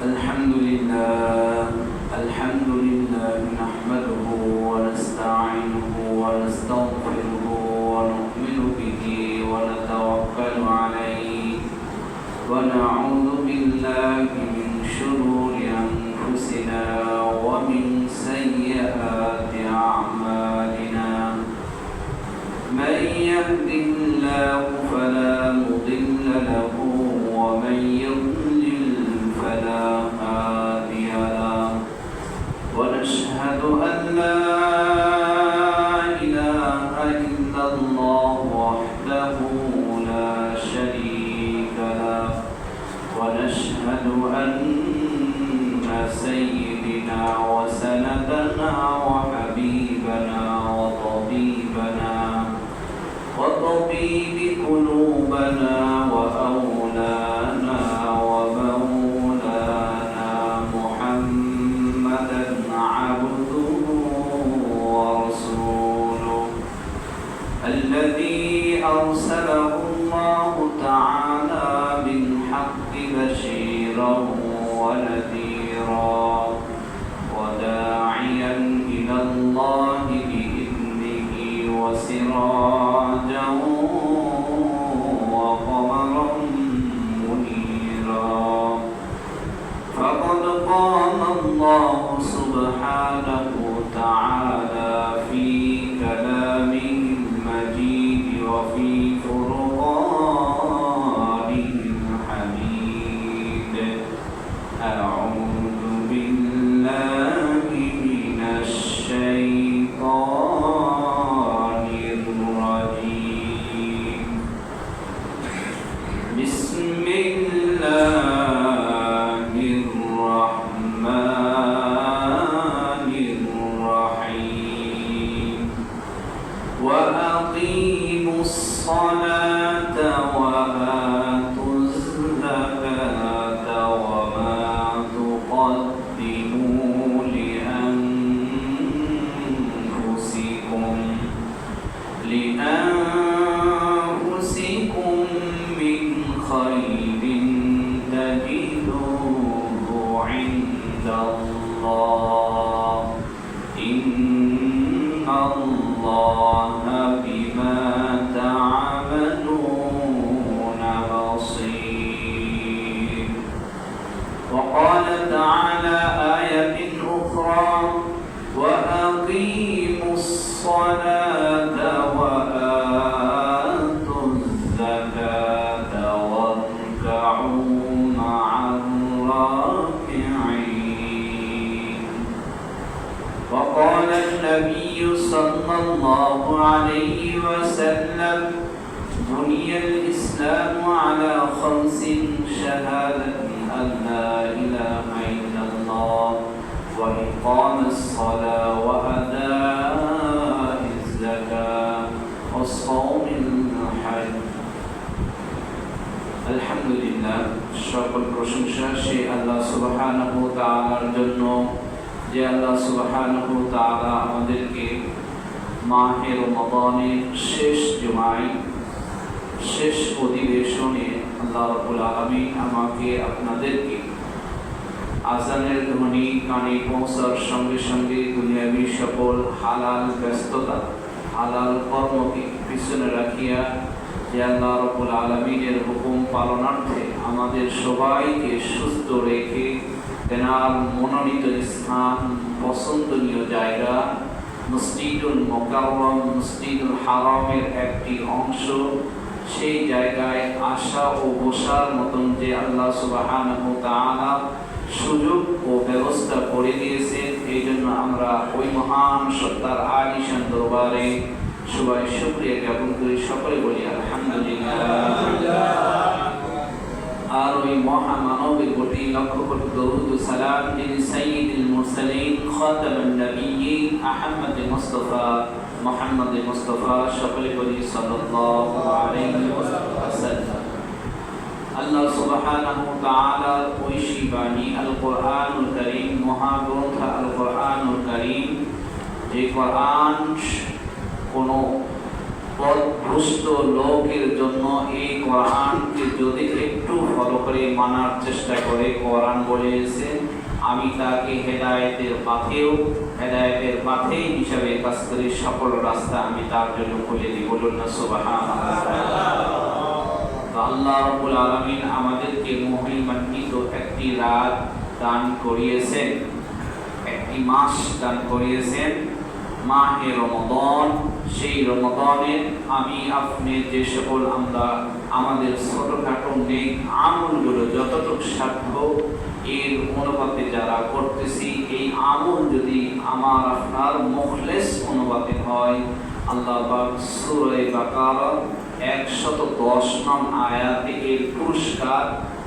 الحمد لله نحمده ونستعينه ونستغفره ونؤمن به ونتوكل عليه ونعوذ بالله من شرور أنفسنا ومن سيئات أعمالنا من يهده الله فلا مضل له ومن يضلل فلا هادي له ونشهد أن لا إله إلا الله وحده لا شريك له ونشهد أن سيدنا وسندنا وحبيبنا وطبيب قلوبنا وأولانا ومولانا محمدا عبده ورسوله الذي أرسله الله تعالى بالحق بشيرا ونذيرا وداعيا إلى الله بإذنه وسراجا وقمرا منيرا فقد قال الله سبحانه وتعالى في كلامه المجيد وفي فرقانه الحميد أعوذ بالله من الشيطان الرجيم بسم الله الرحمن الرحيم وأقيموا الصلاة وآتوا الزكاة وما تقدموا لأنفسكم من خير تجدوه عند الله إن الله بما تعملون بصير وقال تعالى آية أخرى وأقيموا الصلاة وآتوا الزكاة واركعوا مع الراكعين وقال النبي صلى الله عليه وسلم بني الإسلام على خمس شهادة أن لا إله إلا الله وإقام الصلاة وأداء الزكاة والصوم الحج الحمد لله সকল প্রশংসা সেই আল্লাহ সুবহানাহু ওয়া তাআলার জন্য যে আল্লাহ সুবহানাহু ওয়া তাআলা আমাদেরকে মাহে রমাদানের শেষ জুমায় শেষ অধিবেশনে আল্লাহ রাব্বুল আলামিন আমাকে আপনাদেরকে আজানের ধ্বনি কানে পৌঁছার সঙ্গে সঙ্গে দুনিয়াবী সকল হালাল ব্যস্ততা হালাল কর্মকে পিছনে রাখিয়া যে আল্লাহ রাব্বুল আলামিনের হুকুম পালনার্থে আমাদের সবাইকে সুস্থ রেখে তেনার মনোনীত স্থান পছন্দনীয় জায়গা মসজিদুল মুকাররম মসজিদুল হারামের একটি অংশ সেই জায়গায় আসা ও বসার মতন যে আল্লাহ সুবহানাহু ওয়া তাআলা সুযোগ ও ব্যবস্থা করে দিয়েছেন এই জন্য আমরা ওই মহান সত্তার আলিশান দরবারে সবাই শুকরিয়া জ্ঞাপন করি সকলে বলি আলহামদুলিল্লাহ আর ওই মহামানবের প্রতি লক্ষ কোটি দরুদ ও সালাম যিনি সাইয়্যিদুল মুরসালিন খাতামুন নবিয়্যিন আহমদ মুস্তাফা মুহাম্মদ মুস্তাফা সকলে বলি সাল্লাল্লাহু আলাইহি ওয়াসাল্লাম আল্লাহ সুবহানাহু ওয়া তাআলার ঐশী বাণী আল কোরআনুল কারীম মহাগ্রন্থ আল কোরআনুল কারীম যে কোরআন কোনো পথভ্রষ্ট লোকের জন্য এই কোরআনকে যদি একটু ফলো করে মানার চেষ্টা করে, কোরআন বলেছে আমি তাকে হেদায়েতের পথেই হিসাবে কাজ করি, সকল রাস্তা আমি তার জন্য খুলে দিই। বলুন না সুবহানাল্লাহ। আল্লাহ রাব্বুল আলামিন আমাদেরকে মহিমান্বিত একটি রাত দান করিয়েছেন, একটি মাস দান করিয়েছেন, মাহে রমাদান। সেই রমাদানে আমি আপনি যে সকল আমরা আমাদের ছোটখাটো নেক আমলগুলো যতটুকু সাধ্য এর অনুপাতে যারা করতেছি, এই আমল যদি আমার আপনার মুখলেস অনুপাতে হয়, আল্লাহ পাক সূরা বাকারা 110 নং আয়াতে এর পুরস্কার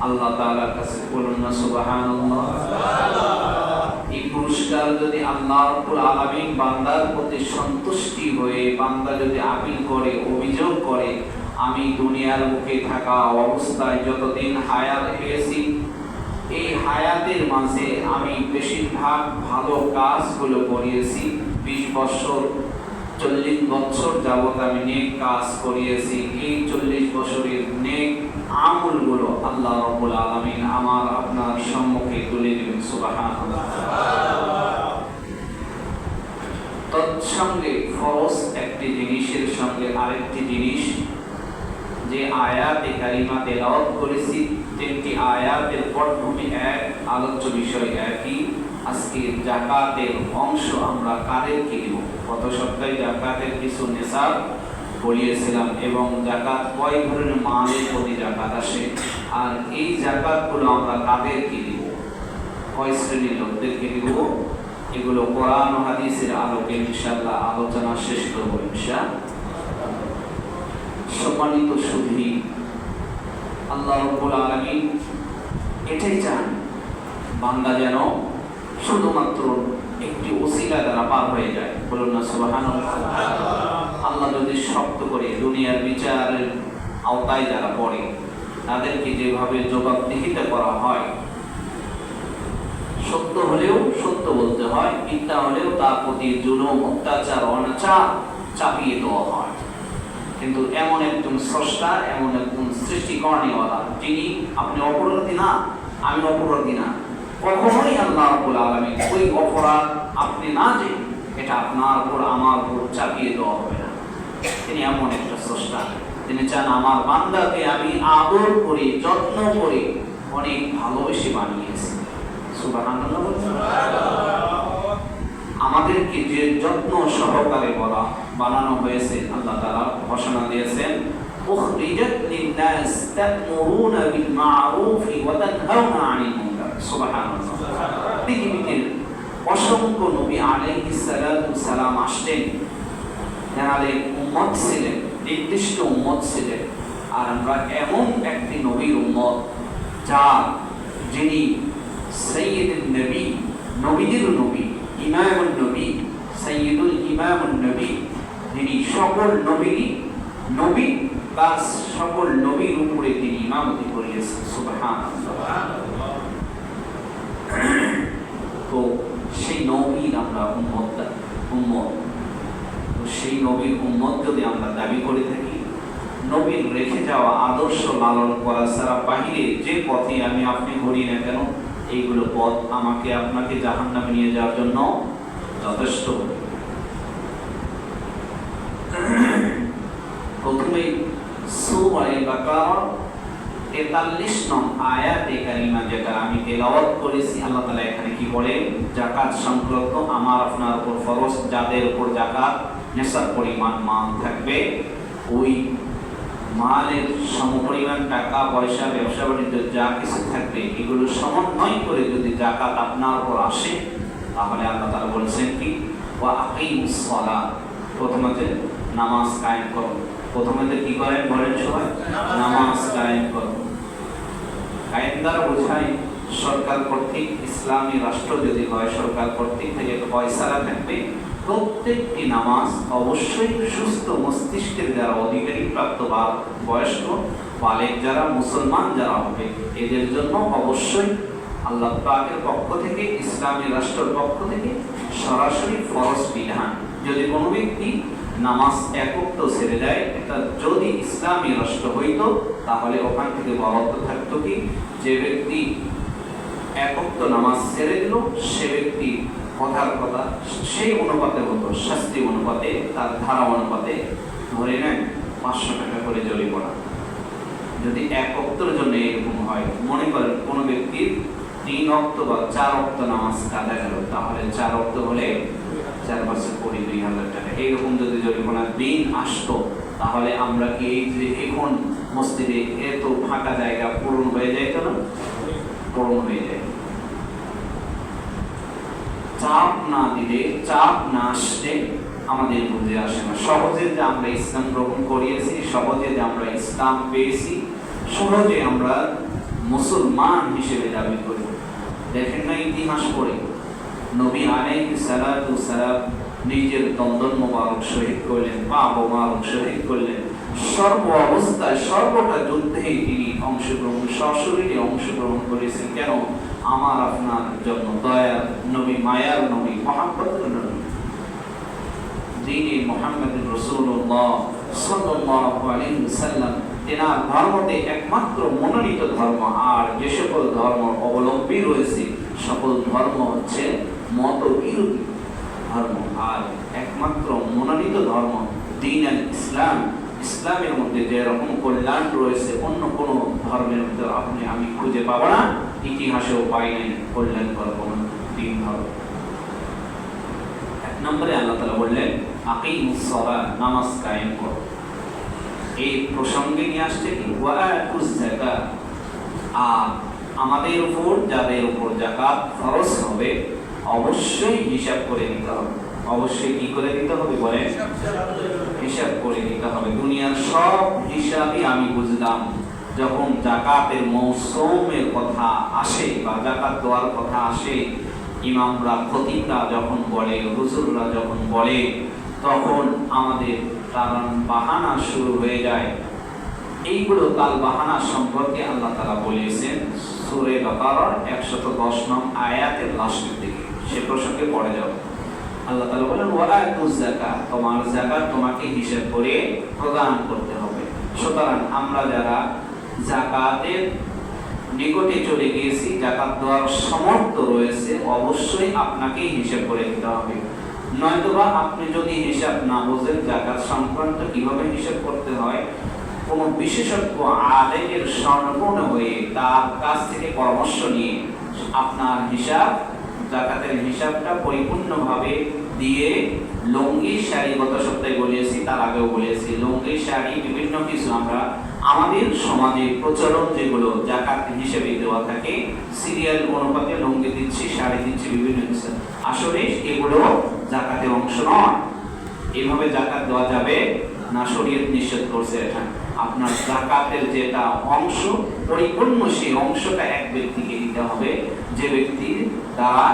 আল্লাহ তাআলার কাছে। বলুন না সুবহানাল্লাহ। এই পুরস্কার যদি আল্লাহ রাব্বুল আলামিন বান্দার প্রতি সন্তুষ্টি হয়ে বান্দা যদি আপিল করে, অভিযোগ করে, আমি দুনিয়ার বুকে থাকা অবস্থায় যতদিন হায়াত পেয়েছি, এই হায়াতের মাঝে আমি বেশিরভাগ ভালো কাজগুলো করিয়েছি, 20 বছর 40 বছর যাবত আমি নেক কাজ করিয়েছি, এই 40 বছরের নেক আমলগুলো আল্লাহ রাব্বুল আলামিন আমার আপনার সম্মুখে তুলে দিবেন। সুবহানাল্লাহ। তৎসঙ্গে ফরজ একটি জিনিসের সঙ্গে আরেকটি জিনিস, যে আয়াতে কারিমা তেলাওয়াত করেছি, তিনটি আয়াতের পটভূমি এক, আলোচ্য বিষয় একই। আজকে যাকাতের অংশ আমরা কাদেরকে দিব? গত সপ্তাহে যাকাতের কিছু নিসাব বলিয়েছিলাম এবং যাকাত কয় ধরনের মালের প্রতি যাকাত আসে, আর এই যাকাতগুলো আমরা কাদেরকে দিব, কয় শ্রেণীর লোকদেরকে দিব, এগুলো কোরআন ও হাদিসের আলোকে ইনশাআল্লাহ আলোচনা শেষ করব ইনশাআল্লাহ। সম্মানিত সুধী, আল্লাহ রাব্বুল আলামিন এটাই চান বান্দা যেন শুধুমাত্র একটি ওসিলা দ্বারা পার হয়ে যায়। বলুন না সুবহানাল্লাহ। আল্লাহ যদি শক্ত করে দুনিয়ার বিচারের আওতায় যারা পড়ে, তাদেরকে যেভাবে জবাবদিহিতা করা হয়, সত্য হলেও সত্য বলতে হয়, মিথ্যা হলেও তার প্রতি জুলুম, অত্যাচার, অনাচার চাপিয়ে দেওয়া হয়, কিন্তু এমন একজন স্রষ্টা, এমন একজন সৃষ্টিকর্ণীওয়ালা, যিনি আপনি অপরাধী না, আমি অপরাধী না, কখনোই আল্লাহ রাব্বুল আলামিন ওই অপরাধ আপনি না যে এটা আপনার উপর আমার উপর চাপিয়ে দেওয়া হবে না। তিনি এমন একটা স্রষ্টা, তিনি চান আমার বান্দাকে আমি আদর করে, যত্ন করে, অনেক ভালোবেসে বানিয়েছি। সুবহানাল্লাহ। আমাদেরকে যে যত্ন সহকারে বানানো হয়েছে, আল্লাহ তাআলা ঘোষণা দিয়েছেন, উখরিজাত লিন-নাস তা'মুরুনা বিল মা'রুফি ওয়া তানহাউনা আনিল মুনকার। সুবহানাল্লাহ। পৃথিবীতে অসংখ্য নবী আলাইহিস সালাতু সালাম আসলেন, যাদের উম্মত ছিলেন, নির্দিষ্ট উম্মত ছিলেন, আর আমরা এমন একটি নবীর উম্মত যিনি সাইয়্যিদুন নবী, নবীদের নবী, ইমামুন নবী, সাইয়্যিদুল ইমামুন নবী, যিনি সকল নবী তার সকল নবীর উপরে তিনি ইমামতি করিয়েছেন। সুবহানাল্লাহ। তো সেই নবীর আমরা উম্মত, তো সেই নবীর উম্মত যদি আমরা দাবি করে থাকি, নবীর রেখে যাওয়া আদর্শ লালন করা ছাড়া বাহিরে যে পথে আমি আপনি ঘুরি না কেন, এইগুলো পথ আমাকে আপনাকে জাহান্নামে নিয়ে যাওয়ার জন্য যথেষ্ট। প্রথমে সূরা বাকারা 43 নং আয়াতে কারিমা যেটা আমি তেলাওয়াত করেছি, আল্লাহ তাআলা এখানে কি বলে, যাকাত সংক্রান্ত আমার আপনার উপর ফরজ, যাদের উপর যাকাত নিসাব পরিমাণ মাল থাকবে, ওই মালের সমপরিমাণ টাকা পয়সা, ব্যবসা বাণিজ্য যা কিছু থাকবে, এগুলো সমন্বয় করে যদি যাকাত আপনার উপর আসে, তাহলে আল্লাহ তাআলা বলছেন কি, ওয়া আকিমুস সালাত, প্রথমে নামাজ কায়েম করো। প্রথমে কি করেন বলেন সবাই, নামাজ কায়েম করো। কায়েম দ্বারা বোঝায় সরকার কর্তৃক, ইসলামী রাষ্ট্র যদি হয়, সরকার কর্তৃক থেকে ফয়সালা থাকবে, প্রত্যেকটি নামাজ অবশ্যই সুস্থ মস্তিষ্কের যারা অধিকারী, প্রাপ্ত বা বয়স্ক বালেক যারা, মুসলমান যারা হবে, এদের জন্য অবশ্যই আল্লাহ পাকের পক্ষ থেকে, ইসলামী রাষ্ট্রের পক্ষ থেকে সরাসরি ফরজ বিধান। যদি কোনো ব্যক্তি নামাজ এক ওয়াক্ত ছেড়ে দেয়, এটা যদি ইসলামী রাষ্ট্র হইতো তাহলে ওখান থেকে বরাদ্দ থাকতো কি, যে ব্যক্তি এক ওয়াক্ত নামাজ ছেড়ে দিল সে ব্যক্তি কথার কথা সেই অনুপাতে হতো, শাস্তি অনুপাতে, তার ধারা অনুপাতে ধরে নেন 500 টাকা করে জরিমানা। যদি এক ওয়াক্তের জন্য এরকম হয়, মনে করেন কোন ব্যক্তির 3 ওয়াক্ত বা 4 ওয়াক্ত নামাজ কাজা গেল, তাহলে 4 ওয়াক্ত হলে 4 বছর 20,000 টাকা। এইরকম যদি জরিমানা দিন আসতো তাহলে আমরা কি এই যে এখন মসজিদে এত ফাঁকা জায়গা পূরণ হয়ে যাইতো না? পূরণ হয়ে যায়। চাপ না দিলে, চাপ না আসলে আমাদের বুঝে আসে না। সহজে যে আমরা ইসলাম গ্রহণ করিয়েছি, সহজে যে আমরা ইসলাম পেয়েছি, সহজে আমরা মুসলমান হিসেবে দাবি করি। দেখেন না ইতিহাস পড়ে, নবী আলাইহিস সালাতু সালাম নিজের দন্দন মোবারক শহীদ করলেন, পা মোবারক শহীদ করলেন, সর্ব অবস্থায় সর্বটা যুদ্ধেই তিনি অংশগ্রহণ, সশরীরে অংশগ্রহণ করেছেন। কেন? আমার আপনার জন্য দয়ার নবী, মায়ার নবী, মহব্বতের নবী, যিনি মুহাম্মদুর রাসূলুল্লাহ সাল্লাল্লাহু আলাইহি ওয়াসাল্লাম, তেনার ধর্মতে একমাত্র মনোনীত ধর্ম। আর যে সকল ধর্ম অবলম্বী রয়েছে সকল ধর্ম হচ্ছে মতবিরোধী ধর্ম, আর একমাত্র মনোনীত ধর্ম দ্বীন আল ইসলাম। ইসলামের মধ্যে যে রকম কল্যাণ রয়েছে অন্য কোন ধর্মের মধ্যে আপনি আমি খুঁজে পাবো না, ইতিহাসেও পাই নাই কল্যাণকর কোন দ্বীন ধর্ম। এক নম্বরে আল্লাহ তাআলা বললেন আকিমুস সালাত, নামাজ কায়েম করো। এই প্রসঙ্গে নিয়ে আসছে কি ওয়া আতুজ যাকাত, আর আমাদের উপর যাদের উপর যাকাত ফরজ হবে অবশ্যই হিসাব করে দিতে হবে। অবশ্যই কি করে দিতে হবে বলেন? হিসাব করে দিতে হবে। দুনিয়ার সব হিসাবই আমি বুঝলাম যখন যাকাতের মৌসুমের কথা আসে বা যাকাত দেওয়ার কথা আসে, ইমামরা, খতিবরা যখন বলে, হুজুররা যখন বলে, তখন আমাদের কারণ বাহানা শুরু হয়ে যায়। এইগুলো তাল বাহানা সম্পর্কে আল্লাহ তাআলা বলেছেন সূরা বাকারার 110 নং আয়াতের লাস্টের দিকে। সে প্রসঙ্গে পড়ে যাও। আল্লাহ তাআলা বলেন ওয়া আতুজ যাকাত, তোমার যাকাত তোমাকে হিসাব করে প্রদান করতে হবে। সুতরাং আমরা যারা যাকাতের নিকটে চলে গিয়েছি, যাকাত দেওয়ার সামর্থ্য রয়েছে, অবশ্যই আপনাকে হিসাব করে দিতে হবে। নয়তোবা আপনি যদি হিসাব না বোঝেন যাকাত সংক্রান্ত কিভাবে হিসাব করতে হয়, কোন বিশেষজ্ঞ আলেমের শরণাপন্ন হয়ে তার কাছ থেকে পরামর্শ নিয়ে আপনার হিসাব, যাকাতের হিসাবটা পরিপূর্ণভাবে দিয়ে, লুঙ্গি শাড়ি গত সপ্তাহে বলেছি, তার আগেও বলেছি, লুঙ্গি শাড়ি বিভিন্ন কিছু আমরা আমাদের সমাজে প্রচলন যেগুলো যাকাত হিসেবে দেওয়া থাকে, সিরিয়াল অনুপাতে লুঙ্গি দিচ্ছি, শাড়ি দিচ্ছি, বিভিন্ন কিছু, আসলে এগুলো যাকাতের অংশ নয়। এভাবে যাকাত দেওয়া যাবে না, শরীয়ত নিষেধ করছে এটা। আপনার যাকাতের যেটা অংশ পরিপূর্ণ, সেই অংশটা এক ব্যক্তিকে দিতে হবে, যে ব্যক্তি দ্বারা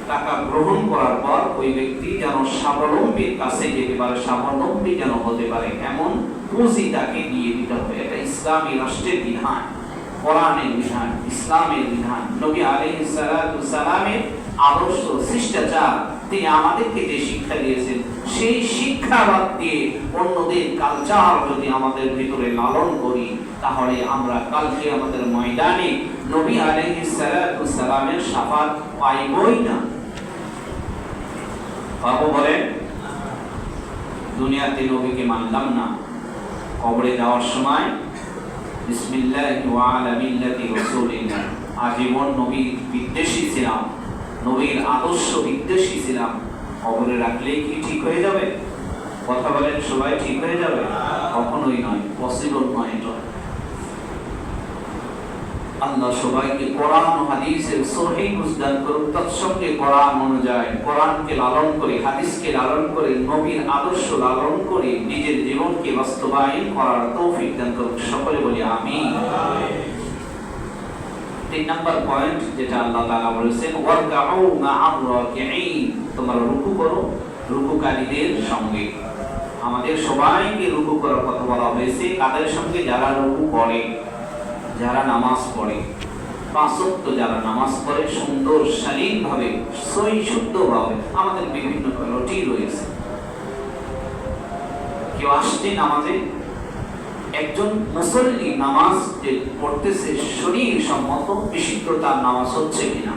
টাকা গ্রহণ করার পর ওই ব্যক্তি যেন স্বাবলম্বীর কাছে যেতে পারে, স্বাবলম্বী যেন হতে পারে, এমন পুঁজি তাকে দিয়ে দিতে হবে। এটা ইসলামী রাষ্ট্রের বিধান, কোরআনের বিধান, ইসলামের বিধান, নবী আলাইহিস সালাতু সালামের আদর্শ, শিষ্টাচার, তিনি আমাদেরকে যে শিক্ষা দিয়েছেন, সেই শিক্ষা বাদ দিয়ে অন্যদের কালচার যদি আমাদের ভিতরে লালন করি, তাহলে আমরা কালকে আমাদের ময়দানে নবী আলাইহিস সালাতু সালামের শাফাত পাইবই না। বাবু বলেন দুনিয়াতে নবীকে মানলাম না, কবরে যাওয়ার সময় বিসমিল্লাহি ওয়া আলা মিল্লাতি রাসূলিল্লাহ, আজীবন নবী বিদ্বেষী ছিলাম, নবীর আদর্শ বিদ্বেষী ছিলাম, কবরে রাখলেই কি ঠিক হয়ে যাবে? কথা বলেন সবাই, ঠিক হয়ে যাবে? কখনোই নয়, পসিবল নয় এটা। আল্লাহ সবাইকে কোরআন ও হাদিসের সহিহ বুঝদান করুন, তৎসঙ্গে কোরআন অনুযায়ী কোরআনকে লালন করে, হাদিসকে লালন করে, নবীর আদর্শ লালন করে নিজের জীবনকে বাস্তবায়ন করার তৌফিক দান করুন। সকলে বলি আমিন। 3 নম্বর পয়েন্ট যেটা আল্লাহ তাআলা বলেছেন ওয়ারকাউ মা'আর রাকিঈন, তোমরা রুকু করো রুকুকারীদের সঙ্গে। আমাদের সবাইকে রুকু করার কথা বলা হয়েছে, কাদের সঙ্গে? যারা রুকু করে, যারা নামাজ পড়ে, 5 ওয়াক্ত যারা নামাজ পড়ে সুন্দর শালীনভাবে, সহি শুদ্ধভাবে। আমাদের বিভিন্ন রুটি রয়েছে, কেউ আসছে নামাজে, একজন মুসল্লি নামাজ যে পড়তেছে শরীর সম্মত বিশুদ্ধ তার নামাজ হচ্ছে কিনা,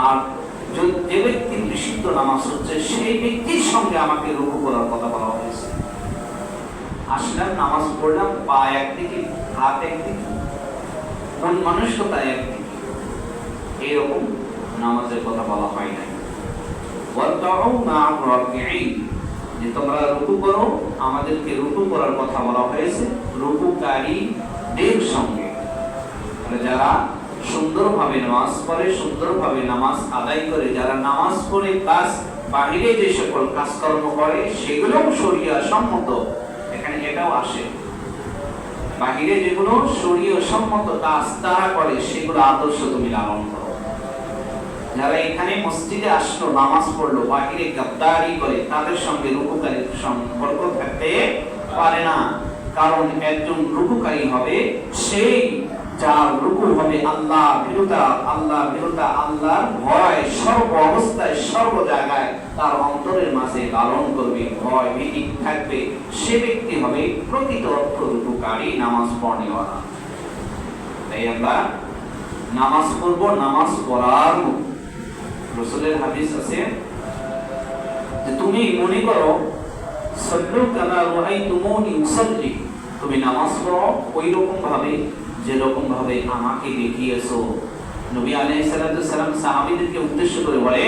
আর যে ব্যক্তির বিশুদ্ধ নামাজ হচ্ছে সেই ব্যক্তির সঙ্গে আমাকে রুকু করার কথা বলা হয়েছে। আসলাম, নামাজ পড়লাম, পা একদিকে, হাত একদিকে, মন মানসিকতা একদিকে, এইরকম নামাজের কথা বলা হয় নাই। যে তোমরা রুকু করো, আমাদেরকে রুকু করার কথা বলা হয়েছে রুকুকারীদের সঙ্গে। যারা সুন্দরভাবে নামাজ পড়ে, সুন্দরভাবে নামাজ আদায় করে, যারা নামাজ পড়ে প্লাস বাহিরে যে সকল কাজকর্ম করে সেগুলোও শরিয়া সম্মত, এখানে এটাও আসে। বাহিরে যেগুলো শরিয়া সম্মত কাজ তারা করে সেগুলো আদর্শ তুমি লালন করো। যারা এখানে মসজিদে আসলো, নামাজ পড়লো, বাহিরে গাদ্দারি করে, তাদের সঙ্গে রুকুকারীর সম্পর্ক থাকতে পারে না। কারণ একজন রুকুকারী হবে সেই যার রুকু হবে আল্লাহ ভীরুতা, আল্লাহর ভয় সর্ব অবস্থায় সর্ব জায়গায় তার অন্তরের মাঝে লালন করবে, ভয় ভীতি থাকবে। সে ব্যক্তি হবে প্রকৃত অর্থ রুকুকারী, নামাজ পড়নেওয়ালা। তাই আমরা নামাজ পড়ব নামাজ পড়ার মতো। রাসূলের হাদিস আছে যে তুমি মনে করো সাল্লু কামা রাআইতুমুনি উসাল্লি, তুমি নামাজ পড়ো ওই রকম ভাবে যেরকম ভাবে আমাকে দেখিয়েছো। নবী আলাইহিস সালাম সাহাবীদেরকে উদ্দেশ্য করে বলে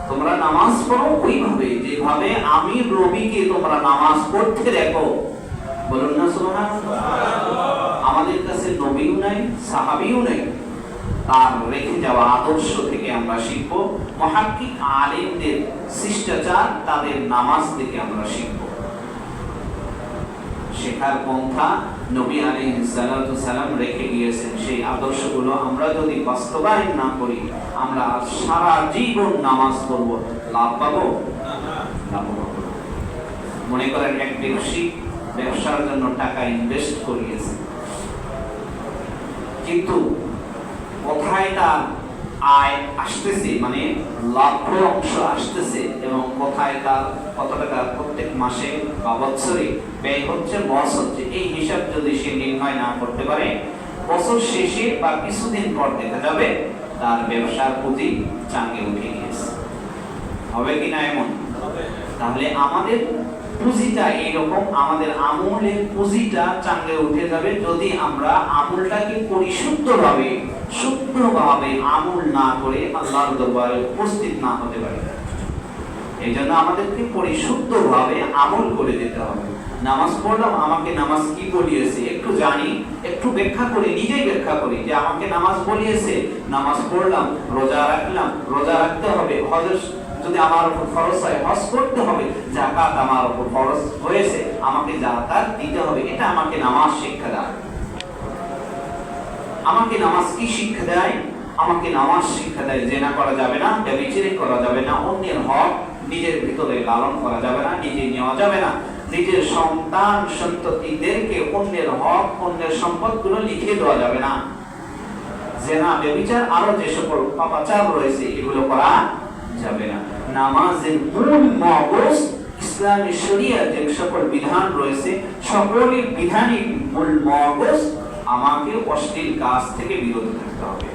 তোমরা নামাজ পড়ো ওইভাবে যেভাবে আমি নবীকে তোমরা নামাজ পড়তে দেখো। বলুন না সুবহানাল্লাহ। আমাদের কাছে নবীও নাই, সাহাবীও নাই, তার রেখে যাওয়া আদর্শ থেকে আমরা শিখব। মুহাক্কিক আলেমদের শিষ্টাচার, তাদের নামাজ থেকে আমরা শিখব। শেখার পন্থা নবী আলাইহিস সালাম রেখে গিয়েছেন, সেই আদর্শগুলো আমরা যদি বাস্তবায়ন না করি আমরা সারা জীবন নামাজ পড়ব, লাভ পাবো না। মনে করেন এক ব্যক্তি ব্যবসার জন্য টাকা ইনভেস্ট করিয়েছে, কিন্তু কোথায় তার আয় আসতেছে, মানে লাভ অংশ আসতেছে, এবং কোথায় তার কত টাকা প্রত্যেক মাসে বা বছরে ব্যয় হচ্ছে, লস হচ্ছে, এই হিসাব যদি সে নির্ণয় না করতে পারে, বছর শেষে বা কিছুদিন পর দেখা যাবে তার ব্যবসার পুঁজি চাঙ্গে উঠে গিয়েছে। হবে কিনা এমন? তাহলে আমাদের পুঁজিটা এইরকম, আমাদের আমলের পুঁজিটা চাঙ্গে উঠে যাবে যদি আমরা আমলটাকে পরিশুদ্ধভাবে শুদ্ধভাবে আমল না করে আল্লাহর দরবারে উপস্থিত না হতে পারি। এই জন্য আমাদেরকে পরিশুদ্ধভাবে আমল করে যেতে হবে। নামাজ পড়লাম, আমাকে নামাজ কি বলিয়েছে একটু জানি, একটু ব্যাখ্যা করি, নিজেই ব্যাখ্যা করি যে আমাকে নামাজ বলিয়েছে, নামাজ পড়লাম। রোজা রাখলাম, রোজা রাখতে হবে। হজ যদি আমার উপর ফরজ হয়, হজ করতে হবে। যাকাত আমার উপর ফরজ হয়েছে, আমাকে যাকাত দিতে হবে। এটা আমাকে নামাজ শিক্ষা দেয়। আমাকে নামাজ কি শিক্ষা দেয়? আমাকে নামাজ শিক্ষা দেয় জেনা করা যাবে না, ব্যভিচার করা যাবে না, অন্যের হক নিজের ভিতরে লালন করা যাবে না, নিজে নেওয়া যাবে না, নিজের সন্তান সন্ততিদেরকে অন্যের হক অন্যের সম্পদগুলো লিখে দেওয়া যাবে না, জেনা ব্যভিচার আরো যে সকল পাপাচার রয়েছে এগুলো করা যাবে না। নামাজের মূল মগজ ইসলামী শরিয়ার যে সকল বিধান রয়েছে সকলের বিধানই মূল মগজ আমাকে অশ্লীল কাজ থেকে বিরত থাকতে হবে।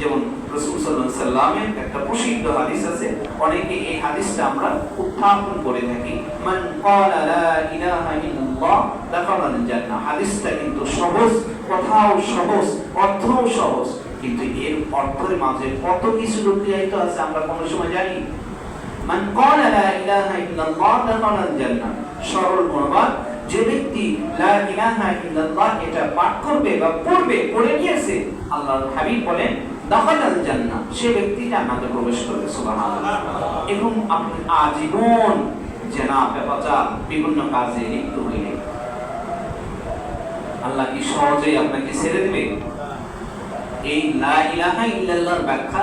যেমন রাসূল সাল্লাল্লাহু আলাইহি সাল্লামের একটা প্রসিদ্ধ হাদিস আছে, অনেকে এই হাদিসটা আমরা উত্থাপন করে থাকি, মান ক্বালা লা ইলাহা ইল্লাল্লাহ দাখালাল জান্নাহ। হাদিসটা কিন্তু সহজ, কথাও সহজ, অর্থও সহজ, কিন্তু এর অর্থের মাঝে কত কিছু লুকিয়ে আছে আমরা কোনো সময় জানি। মান ক্বালা লা ইলাহা ইল্লাল্লাহ দাখালাল জান্নাহ, সরল অনুবাদ, যে ব্যক্তি লা ইলাহা ইল্লাল্লাহ এটা পাঠ করবে বা পড়বে, পড়ে নিয়েছে, আল্লাহর হাবিব বলেন দাখালাল জান্নাহ, সে ব্যক্তি জান্নাতে প্রবেশ করবে। সুবহানাল্লাহ। এবং আপনি আজীবন জেনা ব্যভিচার বিভিন্ন কাজে লিপ্ত হইলে আল্লাহ কি সহজেই আপনাকে ছেড়ে দেবে? এই লা ইলাহা ইল্লাল্লাহর ব্যাখ্যা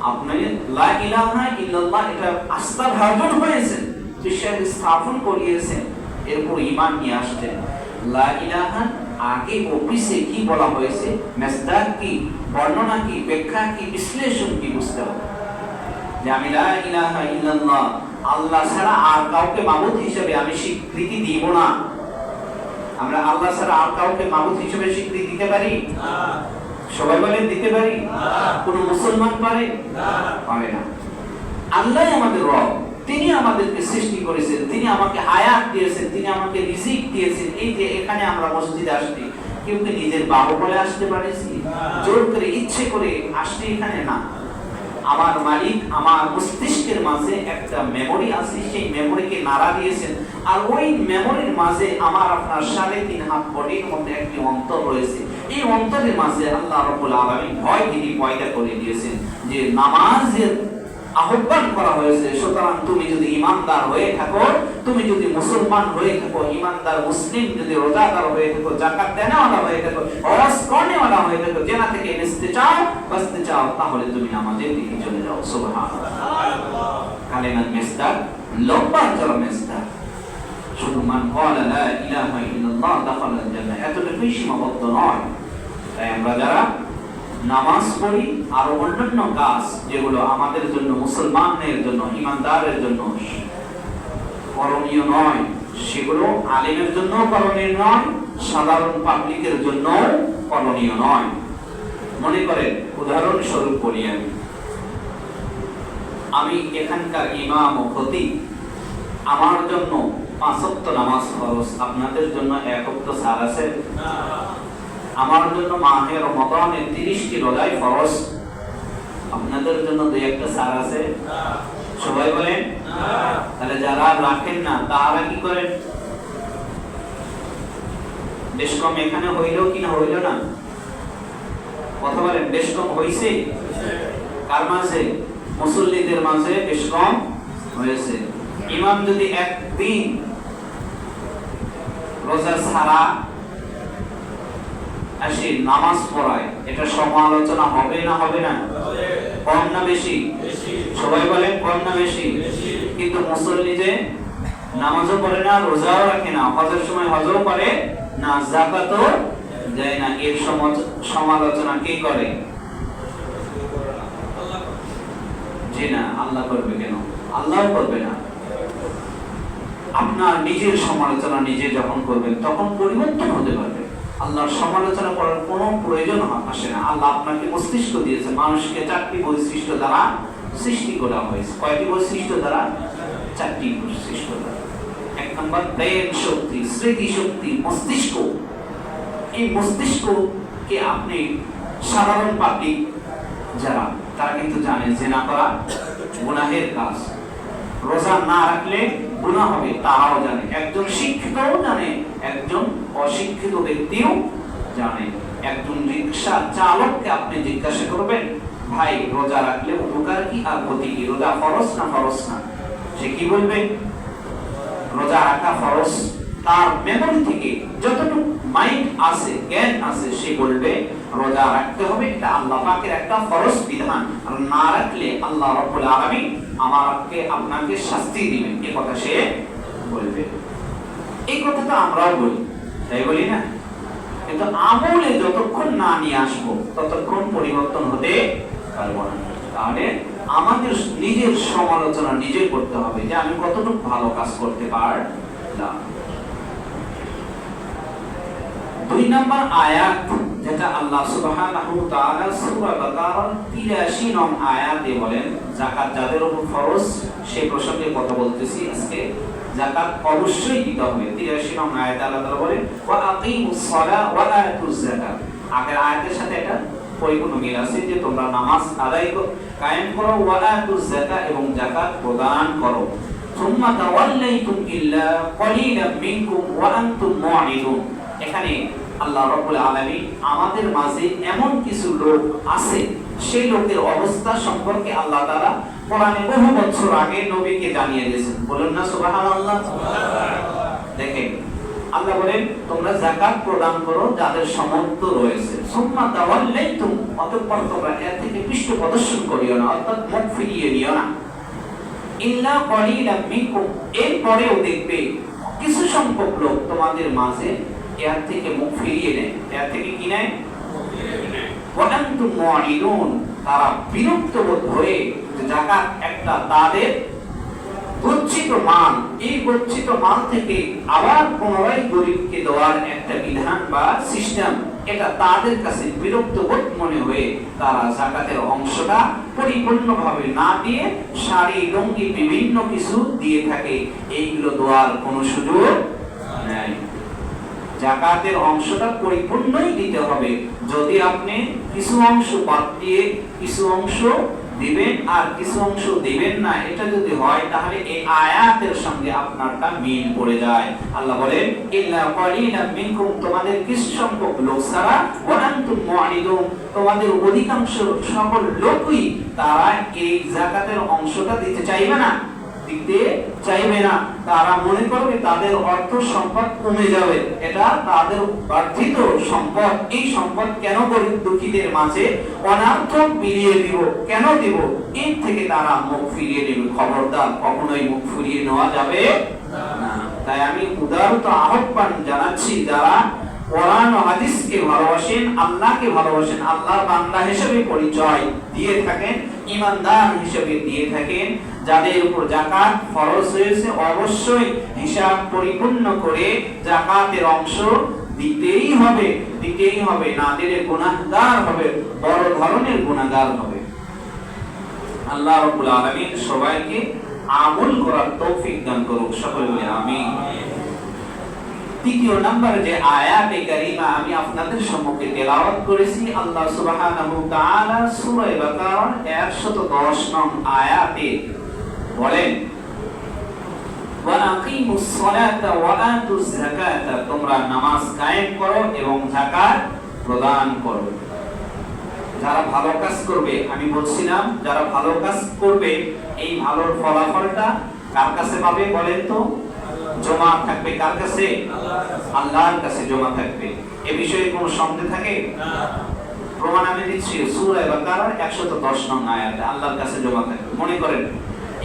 আপনি লা ইলাহা ইল্লাল্লাহ এটা আস্থা ভাজন হয়েছে, বিশ্বাস স্থাপন করিয়েছেন, এরপর ঈমান নিয়ে আসছেন। লা ইলাহা আগে অফিসে কি বলা হয়েছে, মেসদাক কি, বর্ণনা কি, ব্যাখ্যা কি, বিশ্লেষণ কি বুঝতে হবে। যে আমি লা ইলাহা ইল্লাল্লাহ আল্লাহ ছাড়া আর কাউকে মাবুদ হিসেবে আমি স্বীকৃতি দিব না, আমরা আল্লাহ ছাড়া আর কাউকে মাবুদ হিসেবে স্বীকৃতি দিতে পারি? সবাই বলেন দিতে পারি? কোন মুসলমান পারে? পারে না। আল্লাহ আমাদের রব, তিনি আমাদেরকে সৃষ্টি করেছেন, তিনি আমাকে হায়াত দিয়েছেন, তিনি আমাকে রিজিক দিয়েছেন। এই যে এখানে আমরা মসজিদে আসছি, কেউ কি নিজের বাবা বলে আসতে পারেছি? জোর করে ইচ্ছে করে আসতে এখানে না। আমার মালিক আমার মস্তিষ্কের মাঝে একটা মেমোরি আছে, সেই মেমোরিকে নাড়া দিয়েছেন, আর ওই মেমোরির মাঝে আমার আপনার 3.5 হাত বডির মধ্যে একটি অন্তর রয়েছে। এই অন্তরের মাঝে আল্লাহ রাব্বুল আলামিন ভয় তিনি পয়দা করে দিয়েছেন যে নামাজের আহ্বান করা হয়েছে। সুতরাং তুমি যদি ইমানদার হয়ে থাকো, তুমি যদি মুসলমান হয়ে থাকো, ইমানদার মুসলিম যদি রোজাদার হয়ে থাকো, যাকাত দেনেওয়ালা হয়ে থাকো, হজ করেনেওয়ালা হয়ে থাকো, জেনা থেকে বেঁচতে চাও, বাঁচতে চাও, তাহলে তুমি নামাজের দিকে চলে যাও। সুবহানাল্লাহ। কালেমার মিসদাক লম্বা চড়া মিসদাক। শুধু মান ক্বালা লা ইলাহা ইল্লাল্লাহ দাখালাল জান্নাহ, এতটুকুই সীমাবদ্ধ নয়। তাই আমরা যারা নামাজ পড়ি আর অন্যান্য কাজ যেগুলো আমাদের জন্য, মুসলমানদের জন্য, ইমানদারের জন্য করণীয় নয়, সেগুলো আলেমের জন্য করণীয় নয়, সাধারণ পাবলিকের জন্য করণীয় নয়। মনে করেন, উদাহরণস্বরূপ বলি, আমি এখানকার ইমাম ও খতিব, আমার জন্য 5 ওয়াক্ত নামাজ ফরজ, আপনাদের জন্য 1 ওয়াক্ত ছাড় আছে? আমার জন্য মাহে রমাদানে 30টি রোজাই ফরজ, আপনাদের জন্য 2-1টা ছাড় আছে? সবাই বলেন তাহলে যারা রাখেন না তারা কি করেন? বেশ কম এখানে হইল কি না হইল না? কথা বলেন, বেশ কম হইছে? কার মাঝে? মুসল্লিদের মাঝে বেশ কম হয়েছে। ইমাম যদি একদিন রোজা ছাড়া আসি নামাজ পড়ায়, এটা সমালোচনা হবে না হবে না? কম না বেশি? সবাই বলেন কম না বেশি? কিন্তু মুসল্লি যে নামাজও পড়ে না, রোজাও রাখে না, হজের সময় হজও করে না, যাকাতও দেয় না, এর সমালোচনা কে করে? জি না, আল্লাহ করবে কেন? আল্লাহ করবে না। আপনার নিজের সমালোচনা নিজে যখন করবেন তখন পরিবর্তন হতে পারবে। আল্লাহর সমালোচনা করার কোনো প্রয়োজন আসে না। আল্লাহ আপনাকে মস্তিষ্ক দিয়েছে, মানুষকে 4টি বৈশিষ্ট্য দ্বারা সৃষ্টি করা হয়েছে। কয়টি বৈশিষ্ট্য দ্বারা? 4টি বৈশিষ্ট্য দ্বারা। 1 নম্বর ব্রেন শক্তি, স্মৃতি শক্তি, মস্তিষ্ক। এই মস্তিষ্ককে আপনি সাধারণ পাবলিক যারা, তারা কিন্তু জানে জিনা করা গুনাহের কাজ, রোজা না রাখলে গুনাহ হবে, তারাও জানে। একজন শিক্ষিতও জানে, একজন অশিক্ষিত ব্যক্তিও জানে। একজন রিকশা চালককে আপনি জিজ্ঞাসা করবেন, ভাই রোজা রাখলে উপকার কি আর ক্ষতি কি, রোজা ফরজ না ফরজ না? সে কি বলবে? রোজা রাখা ফরজ। তার মেমোরি থেকে যতটুকু মাইন্ড আছে, জ্ঞান আছে, সে বলবে রোজা রাখতে হবে, এটা আল্লাহ পাকের একটা ফরজ বিধান, আর না রাখলে আল্লাহ রাব্বুল আলামিন আমাকে আপনাকে শাস্তি দিবেন, এই কথা সে বলবে। এই কথাটা আমরাও বলি, তাই বলি না? কিন্তু আমলে যতক্ষণ না নিয়ে আসবো ততক্ষণ পরিবর্তন হতে পারবো না। তাহলে আমাদের নিজের সমালোচনা নিজে করতে হবে যে আমি কতটুকু ভালো কাজ করতে পারলাম। 2 নম্বর আয়াত, যেটা আল্লাহ সুবহানাহু ওয়া তাআলা সূরা বাকারার 83 নং আয়াতে বলেন, যাকাত যাদের উপর ফরজ সেই প্রসঙ্গে কথা বলতেছি আজকে। যাকাত অবশ্যই দিতে হবে। 83 নং আয়াতে আল্লাহ তাআলা বলেন, ওয়া আকিমুস সালাহ ওয়া আতুজ যাকাত। আগের আয়াতের সাথে এটা পরিপূর্ণ মিল আছে যে তোমরা নামাজ আদায় কায়েম করো, ওয়া আতুজ যাকাত, এবং যাকাত প্রদান করো। সুম্মা তাওয়াল্লাইতুম ইল্লা কলিলাম মিনকুম ওয়া আনতুম মু'রিদুন। এখানে আল্লাহ রাব্বুল আলামিন আমাদের মাঝে এমন কিছু লোক আছে, সেই লোকের অবস্থা সম্পর্কে আল্লাহ তাআলা কোরআনে বহু বছর আগে নবীকে জানিয়ে দিয়েছেন। বলুন না সুবহানাল্লাহ। দেখেন আল্লাহ বলেন, তোমরা যাকাত প্রদান করো যাদের সামর্থ্য রয়েছে। সুম্মা তাওয়াল্লাইতুম, অতঃপর তোমরা এর থেকে পৃষ্ঠ প্রদর্শন করিও না, অর্থাৎ মুখ ফিরিয়ে নিও না। ইল্লা কলিলাম মিনকুম, এরপরেও দেখবে কিছু সংখ্যক লোক তোমাদের মাঝে এর থেকে মুখ ফিরিয়ে নেয়। এর থেকে কি নেয়? ওয়া আনতুম মু'রিদুন, তারা বিরক্ত বোধ হয়ে যাকাত একটা তাদের গচ্ছিত মাল, এই গচ্ছিত মাল থেকে আবার পুনরায় গরিবকে দেওয়ার একটা বিধান বা সিস্টেম, এটা তাদের কাছে বিরক্তবোধ মনে হয়ে তারা যাকাতের অংশটা পরিপূর্ণভাবে না দিয়ে শাড়ি লুঙ্গি বিভিন্ন কিছু দিয়ে থাকে। এইগুলো দেওয়ার কোনো সুযোগ নেই। যাকাতের অংশটা পরিপূর্ণই দিতে হবে। যদি আপনি কিছু অংশ বাদ দিয়ে কিছু অংশ দিবেন আর কিছু অংশ দিবেন না, এটা যদি হয় তাহলে এই আয়াতের সঙ্গে আপনারটা মিল পড়ে যায়। আল্লাহ বলেন ইল্লা কালিলাম মিনকুম, তোমাদের কিছু সংখ্যক লোক ছাড়া, ওয়া আনতুম মুআরিদুন, তোমাদের অধিকাংশ সকল লোকই তারা এই যাকাতের অংশটা দিতে চাইবে না, দিতে চাইবে না। তারা মনে করবে তাদের অর্থ সম্পদ কমে যাবে, এটা তাদের বর্ধিত সম্পদ। এই সম্পদ কেন গরিব দুঃখীদের মাঝে অনার্থক বিলিয়ে দিব, কেন দিব? এর থেকে তারা মুখ ফিরিয়ে নেবে। খবরদার, কখনোই মুখ ফিরিয়ে নেওয়া যাবে না। তাই আমি উদারত আহ্বান জানাচ্ছি, যারা কোরআন ও হাদিসকে ভালোবাসেন, আল্লাহকে ভালোবাসেন, আল্লাহর বান্দা হিসেবে পরিচয় দিয়ে থাকেন, ঈমানদার হিসেবে দিয়ে থাকেন, যাদের উপর যাকাত ফরজ হয়েছে, অবশ্যই হিসাব পরিপূর্ণ করে যাকাতের অংশ দিতেই হবে, দিতেই হবে। না দিলে গুনাহগার হবে, বড় ধরনের গুনাহগার হবে। আল্লাহ রাব্বুল আলামিন সবাইকে আমল করার তৌফিক দান করুক, সকলে বলি আমিন। তৃতীয় নম্বরে যে আয়াতে কারিমা আমি আপনাদের সম্মুখে তেলাওয়াত করেছি, আল্লাহ সুবহানাহু ওয়া তাআলা সূরা বাকারার 110 নং আয়াতে বলেন, ওয়া আকিমুস সালাতা ওয়া আতুজ যাকাতা, তোমরা নামাজ কায়েম করো এবং যাকাত প্রদান করো। যারা ভালো কাজ করবে, আমি বলছিলাম যারা ভালো কাজ করবে, এই ভালোর ফলাফলটা কার কাছে পাবে বলেন তো? জমা থাকবে কার কাছে? আল্লাহর কাছে জমা থাকবে। এ বিষয়ে কোনো সন্দেহ থাকে না? প্রমাণ আমি দিচ্ছি, সূরা বাকারার 110 নং আয়াতে আল্লাহর কাছে জমা থাকবে। মনে করেন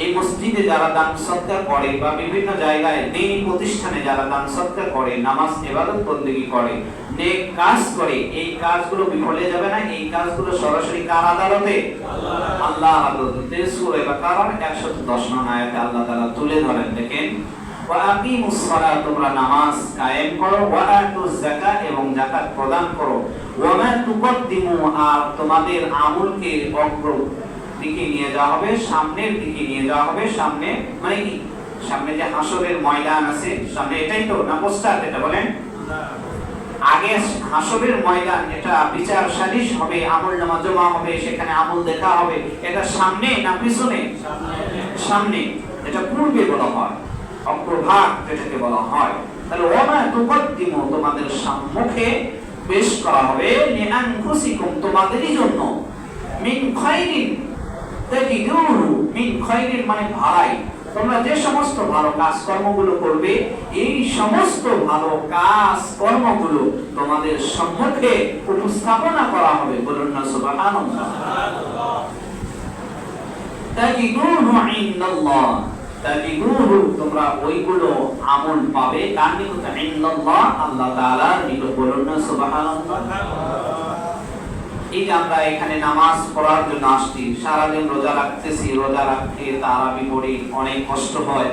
এই মসজিদে যারা দান সদকা করে বা বিভিন্ন জায়গায় দ্বীনি প্রতিষ্ঠানে যারা দান সদকা করে, নামাজ ইবাদত বন্দেগী করে, নেক কাজ করে, এই কাজগুলো বিফলে যাবে না। এই কাজগুলো সরাসরি কার আদালতে? আল্লাহ আদালতে। সূরা বাকারার 110 নং আয়াতে আল্লাহ তাআলা তুলে ধরেন, দেখেন, ওয়া আকিমুস সালাত, তোমরা নামাজ কায়েম করো, ওয়া আতুজ যাকাত, এবং যাকাত প্রদান করো, ওয়া মা তুকদ্দিমু, আর তোমাদের আমলকে অগ্র দিকে নিয়ে যাওয়া হবে, সামনের দিকে নিয়ে যাওয়া হবে। সামনে মানে কি? সামনে যে হাসরের ময়দান আছে, সামনে এটাই তো না পোস্টার? এটা বলেন আগে হাসরের ময়দান, এটা বিচার সালিশ হবে, আমলনামা জমা হবে, সেখানে আমল দেখা হবে। এটা সামনে না পিছনে? সামনে। এটা পূর্বে বলা হয়, অগ্রভাগ যেটাকে বলা হয়। তাহলে ওমা তুকদ্দিমু, তোমাদের সম্মুখে পেশ করা হবে, লিআনফুসিকুম, তোমাদেরই জন্য, মিন খায়রিন তাজিদুহু, মিন খায়রিন মানে ভালাই, তোমরা যে সমস্ত ভালো কাজ কর্মগুলো করবে, এই সমস্ত ভালো কাজ কর্মগুলো তোমাদের সম্মুখে উপস্থাপনা করা হবে। বলুন না সুবহানাল্লাহ। তাজিদুহু ইনদাল্লাহ, তাজিদুহু, তোমরা ওইগুলো আমল পাবে কার নিকট? ইনদাল্লাহ, আল্লাহ তাআলার নিকট। বলুন না সুবহানাল্লাহ। এই যে আমরা এখানে নামাজ পড়ার জন্য আসছি, সারাদিন রোজা রাখতেছি, রোজা রাখতে তারাবি পড়ি, অনেক কষ্ট হয়।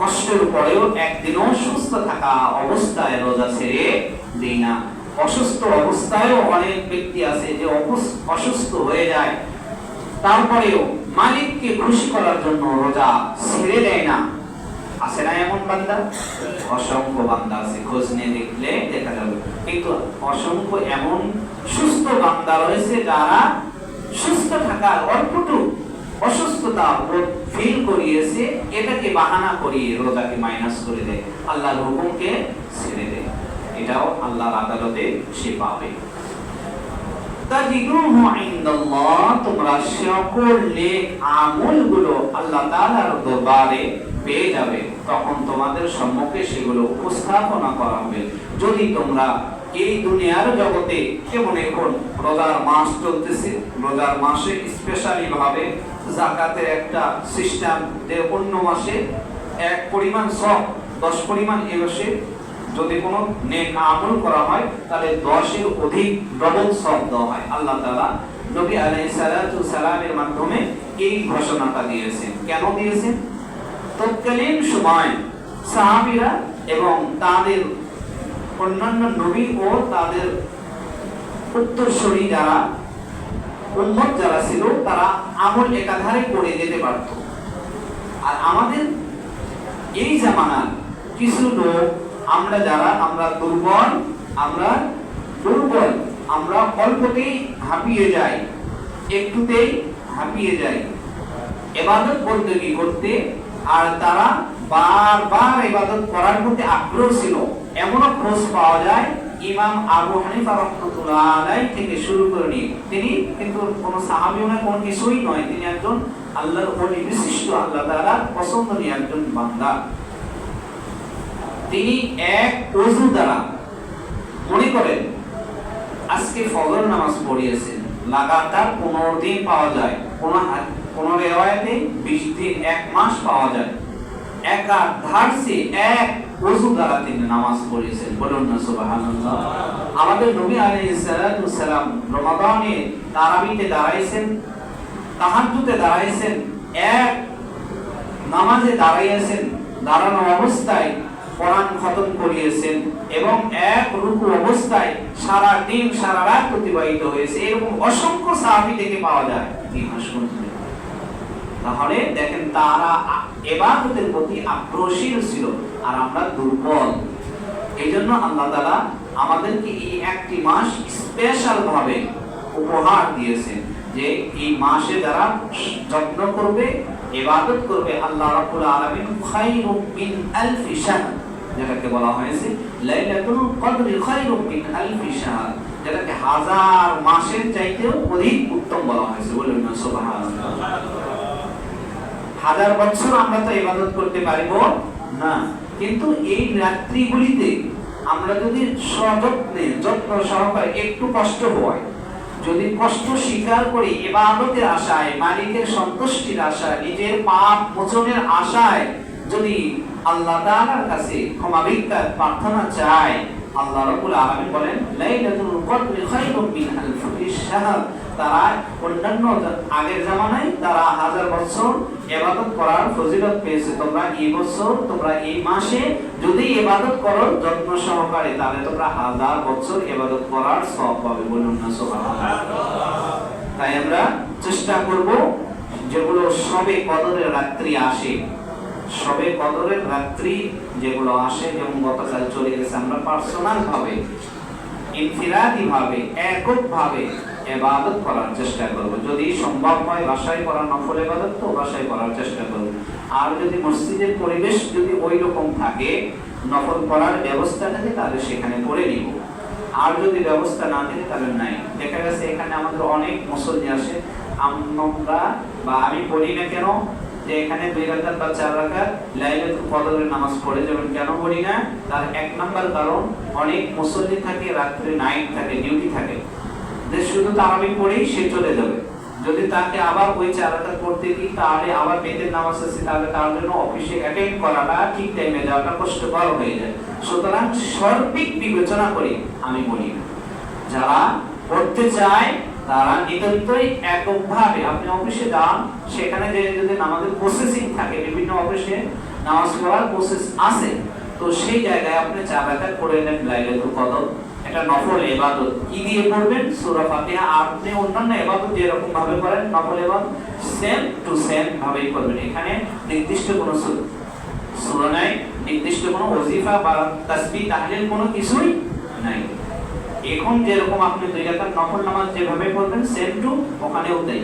কষ্টের পরেও একদিনও সুস্থ থাকা অবস্থায় রোজা ছেড়ে দেই না। অসুস্থ অবস্থায়ও অনেক ব্যক্তি আছে যে অসুস্থ হয়ে যায়, তারপরেও মালিককে খুশি করার জন্য রোজা ছেড়ে দেয় না। আছে না এমন বান্দা? অসংখ্য বান্দা আছে, খোঁজ নিয়ে দেখলে দেখা যাবে। কিন্তু অসংখ্য এমন সুস্থ বান্দা রয়েছে যারা সুস্থ থাকার অল্পটুকু অসুস্থতা ফিল করিয়েছে, এটাকে বাহানা করিয়ে রোজাকে মাইনাস করে দেয়, আল্লাহর হুকুমকে ছেড়ে দেয়। এটাও আল্লাহর আদালতে সে পাবে। তাজিদুহু ইনদাল্লাহ, তোমরা সকল নেক আমলগুলো আল্লাহ তাআলার দরবারে পেয়ে যাবে। তখন তোমাদের সম্মুখে সেগুলো উপস্থাপনা করা হবে। যদি তোমরা এই দুনিয়ার জগতে, যেমন এখন রোজার মাস চলতেছে, রোজার মাসে স্পেশালি ভাবে যাকাতের একটা সিস্টেম, যে অন্য মাসে এক পরিমাণ সব 10 পরিমাণ, এ মাসে যদি কোনো নেক আমল করা হয় তাহলে 10-এর অধিক ডবল সওয়াব দেওয়া হয়। আল্লাহ তাআলা নবী আলাইহিস সালাতু সালামের মাধ্যমে এই ঘোষণাটা দিয়েছেন। কেন দিয়েছেন? তৎকালীন সময় সাহাবীরা এবং তাদের অন্যান্য নবী ও তাদের উত্তরসূরি যারা উম্মত যারা ছিল তারা আমল একাধারে করে যেতে পারত। আর আমাদের এই জামানার কিছু লোক আমরা দুর্বল, আমরা অল্পতেই হাঁপিয়ে যাই, একটুতেই হাঁপিয়ে যাই ইবাদত করতে আর তারা বারবার ইবাদত করার প্রতি আগ্রহ ছিল। এমনও খোঁজ পাওয়া যায় ইমাম আবু হানিফা রাহমাতুল্লাহ আলাইহি থেকে শুরু করে তিনি কিন্তু কোন সাহাবী না, কোন কিছুই নয়, তিনি একজন আল্লাহর ওলি, বিশিষ্ট আল্লাহ তাআলার পছন্দনীয় একজন বান্দা। তিনি এক ওযু দ্বারা মনে করেন আজকে ফজর নামাজ পড়িয়েছেন, লাগাতার 15 দিন পাওয়া যায়, কোন রিওয়ায়াতে 20 দিন, 1 মাস পাওয়া যায়। একাধারে এক ওযু দ্বারা তিনি নামাজ পড়িয়েছেন। বলুন না সুবহানাল্লাহ। আমাদের নবী আলাইহিস সালাতু সালাম রমাদানে তারাবিতে দাঁড়াইছেন, তাহাজ্জুদে দাঁড়াইছেন, এক নামাজে দাঁড়াইয়েছেন, দাঁড়ানো অবস্থায় কোরআন খতম করিয়েছেন এবং এক রুকু অবস্থায় সারা দিন সারা রাত অতিবাহিত হয়েছে। এরকম অসংখ্য সাহাবী থেকে পাওয়া যায় ইতিহাস গ্রন্থে। তাহলে দেখেন তারা ইবাদতের প্রতি আগ্রহী ছিল আর আমরা দুর্বল। এইজন্য আল্লাহ তাআলা আমাদেরকে এই একটি মাস স্পেশাল ভাবে উপহার দিয়েছেন যে এই মাসে যারা যত্ন করবে, ইবাদত করবে, আল্লাহ রাব্বুল আলামিন খায়রুম মিন আলফি শাহর, যেটাকে বলা হয়েছে লাইলাতুল কদর খায়রুম মিন আলফি শাহর, যেটাকে 1000 মাসের চাইতেও অধিক উত্তম বলা হয়েছে। বলুন না সুবহানাল্লাহ। 1000 বছর আমরা তো ইবাদত করতে পারব না, কিন্তু এই রাত্রিগুলিতে আমরা যদি যত্ন সহকারে একটু কষ্ট হয়, যদি কষ্ট স্বীকার করি, ইবাদতের আশায়, মালিকের সন্তুষ্টির আশায়, নিজের পাপ মোচনের আশায় যদি আল্লাহ তাআলার কাছে ক্ষমা ভিক্ষা প্রার্থনা চাই, আল্লাহ রাব্বুল আলামিন বলেন লাইলাতুল কদর খায়রুম মিন আলফি শাহর। তারা অন্যান্য আগের জামানায় তারা 1000 বছর ইবাদত করার ফজিলত পেয়েছে। তোমরা এই বছর, তোমরা এই মাসে যদি ইবাদত করো যত্ন সহকারে, তাহলে তোমরা 1000 বছর ইবাদত করার সওয়াব পাবে। বলুন না সুবহানাল্লাহ। তাই আমরা চেষ্টা করব যেগুলো সবে কদরের রাত্রি আসে, সবে কদরের রাত্রি যেগুলো আসে, যেমন গতকাল চলে গেছে, আমরা পার্সোনাল ভাবে, ইনফিরাদি ভাবে, একক ভাবে ইবাদত করার চেষ্টা করব। যদি সম্ভব হয় বাসায় করার নফল ইবাদত তো বাসায় করার চেষ্টা করব। আর যদি মসজিদের পরিবেশ যদি ওই রকম থাকে, নফল করার ব্যবস্থা থাকে, তাহলে সেখানে করে নিব। আর যদি ব্যবস্থা না থাকে তাহলে নাই। দেখা গেছে এখানে আমাদের অনেক মুসল্লি আসে, আমরা বা আমি পড়ি না কেন যে এখানে 2 রাকাত বা 4 রাকাত লাইলাতুল কদরের নামাজ পড়ে যাবেন, কেন পড়ি না? তার এক নাম্বার কারণ অনেক মুসল্লি থাকে, রাত্রে নাইট থাকে, ডিউটি থাকে, যে শুধু তারাবি পড়েই সে চলে যাবে। যদি তাকে আবার ওই 4 রাকাত পড়তে দিই, তাহলে আবার বেতের নামাজ আছে, তাহলে তার জন্য অফিসে অ্যাটেন্ড করাটা, ঠিক টাইমে যাওয়াটা কষ্টকর হয়ে যায়। সুতরাং সার্বিক বিবেচনা করে আমি বলি না। যারা পড়তে চায় তারা নিতান্তই এককভাবে, আপনি অফিসে যান, সেখানে যে যদি নামাজের প্রসেসিং থাকে, বিভিন্ন অফিসে নামাজ পড়ার প্রসেস আছে, তো সেই জায়গায় আপনি 4 রাকাত পড়ে নেন লাইলাতুল কদর। এটা নফল ইবাদত। কি দিয়ে পড়বেন? সূরা ফাতিহা। আপনি অন্যান্য ইবাদত যেরকম ভাবে করেন নফল ইবাদত সেম টু সেম ভাবেই করবেন। এখানে নির্দিষ্ট কোনো সূরা নাই, নির্দিষ্ট কোনো ওজিফা বা তাসবিহ তাহলিল কোনো কিছুই নাই। এখন যেরকম আপনি 2 রাকাত নফল নামাজ যেভাবে পড়বেন সেম টু ওখানেও তাই।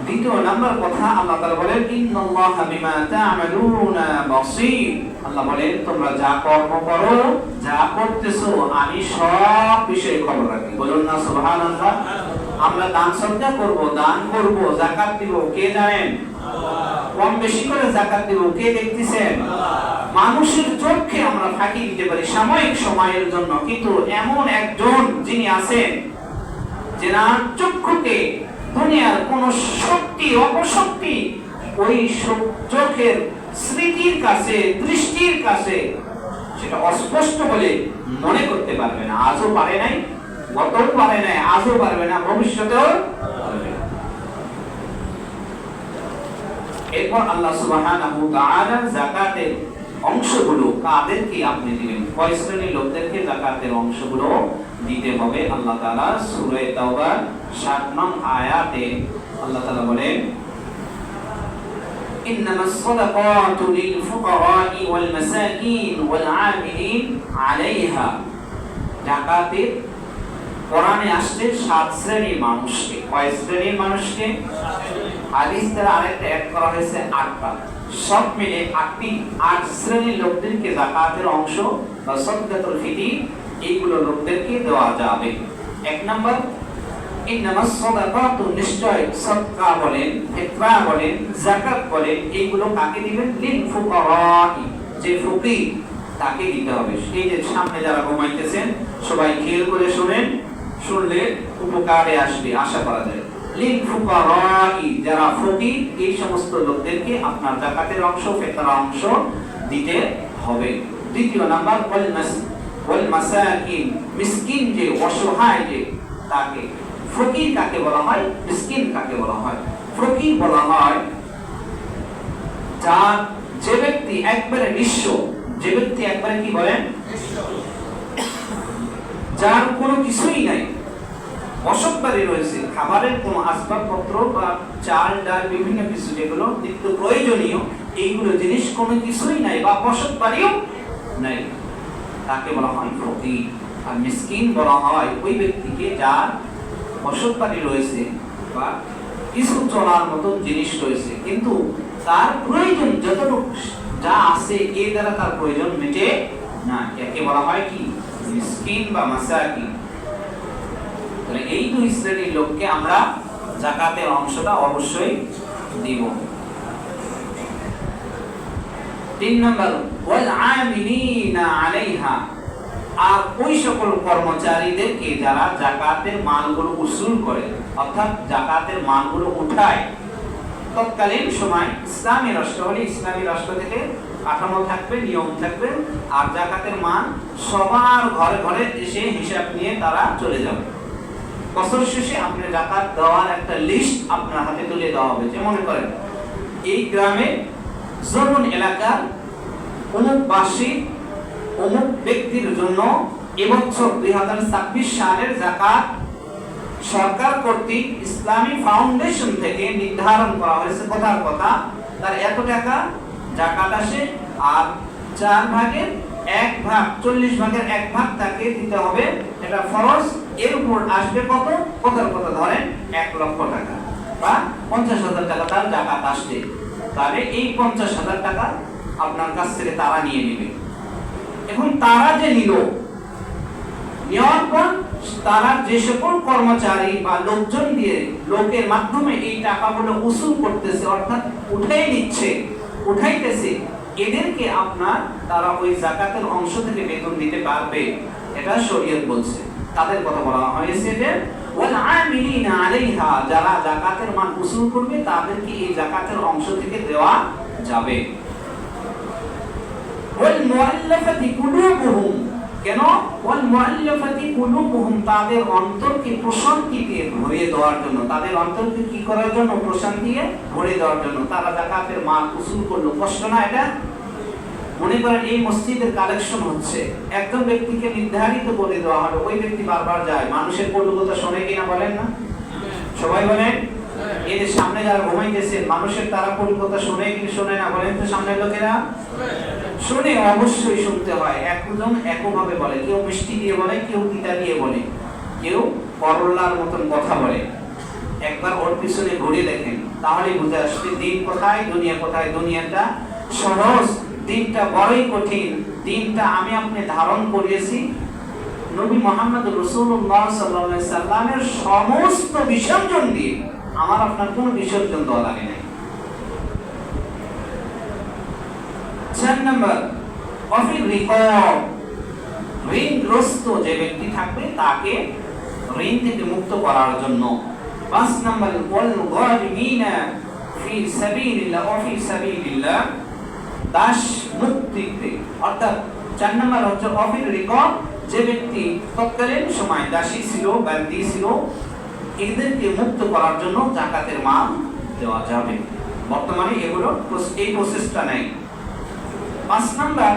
দ্বিতীয় নাম্বার কথা, আল্লাহ তাআলা বলেন ইন্নাল্লাহা বিমা তা'মালুনা বাসীর। আল্লাহ বলেন তোমরা যা কর্ম করো, যা করতেছো, আমি সব বিষয়ে খবর রাখি। বলুন না সুবহানাল্লাহ। আমরা দান সদকা করব, দান করব, যাকাত দিব, কে জানেন? আল্লাহ। কম বেশি করে যাকাত দিব, কে দেখতেছেন? মানুষের চোখে আমরা ফাঁকি দিতে পারি সাময়িক সময়ের জন্য, কিন্তু এমন একজন যিনি আছেন যার চক্ষুকে দুনিয়ার কোন শক্তি অপশক্তি ওই চোখের স্মৃতির কাছে, দৃষ্টির কাছে সেটা অস্পষ্ট বলে মনে করতে পারবে না। আজও পারে নাই, গতও পারে নাই, আজও পারবে না, ভবিষ্যতেও পারবে না। এরপর আল্লাহ সুবহানাহু ওয়া তাআলা যাকাতের অংশগুলো কাদেরকে আপনি দিবেন, কয় শ্রেণীর লোকদেরকে যাকাতের অংশগুলো দিতে হবে। আল্লাহ তাআলা সূরা তাওবা 7 নং আয়াতে আল্লাহ তাআলা বলেন, ইন্নামাস সাদাকাতু লিল ফুকারাই ওয়াল মাসাকিন ওয়াল আমিলিন আলাইহা। যাকাতের কোরআনে আসছে 7 শ্রেণীর মানুষকে। কয় শ্রেণীর মানুষকে? হাদিস দ্বারা আরেকটা অ্যাড করা হয়েছে 8টা। সব মিলে 8 শ্রেণীর লোকদেরকে যাকাতের অংশ বা সাদকাতুল ফিতর এইগুলো লোকদেরকে দেওয়া যাবে। এক নাম্বার, ইন্নামাস সাদাকাতু, নিশ্চয় সদকা বলেন, ফিতরা বলেন, যাকাত বলেন, এইগুলো কাকে দিবেন? লিল ফুকারাই, যে ফকির তাকে দিতে হবে। এই যে সামনে যারা ঘুমাইতেছেন সবাই খেয়াল করে শুনেন, শুনলে উপকারে আসবে আশা করা যায়। লিল ফুকারাই, যারা ফকির এই সমস্ত লোকদেরকে আপনার যাকাতের অংশ, ফিতরা অংশ দিতে হবে। দ্বিতীয় নাম্বার, ওয়াল মাসাকিন, মিসকিন যে অসহায় যে তাকে। ফকির কাকে বলা হয়? মিসকিন কাকে বলা হয়? ফকির বলা হয় যে ব্যক্তি একবারে নিঃস্ব, যে ব্যক্তি একবারে কি বলেন, যার কোনো কিছুই নাই, অসৎকারী রয়েছে, খাবারের কোনো আসবাবপত্র বা চাল ডাল বিভিন্ন কিছু যেগুলো নিত্য প্রয়োজনীয় এইগুলো জিনিস কোনো কিছুই নাই বা অসৎকারীও নাই, তাকে বলা হয় ফকির। আর মিসকিন বলা হয় ওই ব্যক্তিকে যার অসৎকারী রয়েছে বা কিছু চলার মতো জিনিস রয়েছে, কিন্তু তার প্রয়োজন যতটুকু যা আছে এর দ্বারা তার প্রয়োজন মেটে না, একে বলা হয় কি? মিসকিন বা মাসাকিন। তাহলে এই 2 শ্রেণীর লোককে আমরা যাকাতের অংশটা অবশ্যই দিব। 3 নম্বর, ওয়াল আমিলিনা আলাইহা, আর ওই সকল কর্মচারীদেরকে যারা যাকাতের মালগুলো উসুল করে, অর্থাৎ যাকাতের মালগুলো উঠায়। তৎকালীন সময় ইসলামী রাষ্ট্র হলে ইসলামী রাষ্ট্র থেকে কাঠামো থাকবে, নিয়ম থাকবে, আর যাকাতের মাল সবার ঘরে ঘরে এসে হিসাব নিয়ে তারা চলে যাবে। বছর শেষে আপনি যাকাত দেওয়ার একটা লিস্ট আপনার হাতে তুলে দেওয়া হবে। যে মনে করেন এই গ্রামে জরুন এলাকার অমুক বাসী অমুক ব্যক্তির জন্য এবছর 2026 সালের যাকাত সরকার কর্তৃক ইসলামী ফাউন্ডেশন থেকে নির্ধারণ করা হয়েছে, কথার কথা তার এত টাকা যাকাত আসে, আর 4 ভাগের 1 ভাগ, 40 ভাগের 1 ভাগ তাকে দিতে হবে, এটা ফরজ। এর উপর আসবে কত? কথার কথা ধরেন 1 লক্ষ টাকা বা 50,000 টাকা তার যাকাত আসছে, তাহলে এই 50,000 টাকা আপনার কাছ থেকে তারা নিয়ে নেবে। এখন তারা যে নিল, নেওয়ার পর তারা যে সকল কর্মচারী বা লোকজন দিয়ে লোকের মাধ্যমে এই টাকাগুলো উসুল করতেছে, অর্থাৎ উঠাই নিচ্ছে, উঠাইতেছে, এদেরকে আপনার তারা ওই যাকাতের অংশ থেকে বেতন দিতে পারবে, এটা শরীয়ত বলছে। তাদের কথা বলা হয়েছে যে ওয়াল আমিলিনা আলাইহা, যারা যাকাতের মাল উসুল করবে তাদেরকে এই যাকাতের অংশ থেকে দেওয়া যাবে। ওয়াল মুআল্লাফাতি কুলুবুহুম, কেন? ওয়াল মুআল্লাফাতি কুলুবুহুম, তাদের অন্তরকে প্রশান্তি দিয়ে ভরিয়ে দেওয়ার জন্য, তাদের অন্তরকে কি করার জন্য? প্রশান্তি দিয়ে ভরিয়ে দেওয়ার জন্য তারা যাকাতের মাল উসুল করলো। কষ্ট না এটা? মনে করেন এই মসজিদের কালেকশন হচ্ছে, একজন ব্যক্তিকে নির্ধারিত করে দেওয়া হলো, ওই ব্যক্তি বারবার যায়, মানুষের কটুকতা শোনে কিনা বলেন না? সবাই বলেন। এদের সামনে যারা ঘুমাইতেছে মানুষের তারা কটুকতা শোনে কি শোনে না বলেন তো? সামনের লোকেরা শুনে, অবশ্যই শুনতে হয়। একজন একভাবে বলে, কেউ মিষ্টি দিয়ে বলে, কেউ তিতা দিয়ে বলে, কেউ করলার মতন কথা বলে। একবার ওর পিছনে ঘুরে দেখেন, তাহলে বুঝে আসবে দিন কোথায়, দুনিয়া কোথায়। দুনিয়াটা সহজ, দিনটা বড়ই কঠিন। দিনটা আমি আপনি ধারণ করিয়েছি নবী মুহাম্মদ রাসূলুল্লাহ সাল্লাল্লাহু আলাইহি সাল্লামের সমস্ত বিসর্জন দিয়ে। আমার আপনার কোনো বিসর্জন দেওয়া লাগে নাই। 4 নম্বর, অফির রিকব, ঋণগ্রস্ত যে ব্যক্তি থাকবে তাকে ঋণ থেকে মুক্ত করার জন্য। 5 নম্বর, ওয়াল গারিমিনা ফি সাবিলিল্লাহ ওয়া ফি সাবিলিল্লাহ, দাস মুক্তিতে, অর্থাৎ 4 নম্বর হচ্ছে অফির রিকব, যে ব্যক্তি তৎকালীন সময় দাসী ছিল, বান্দি ছিল, এদেরকে মুক্ত করার জন্য যাকাতের মাল দেওয়া যাবে। বর্তমানে এগুলো এই প্রসেসটা নেই। 5 নাম্বার,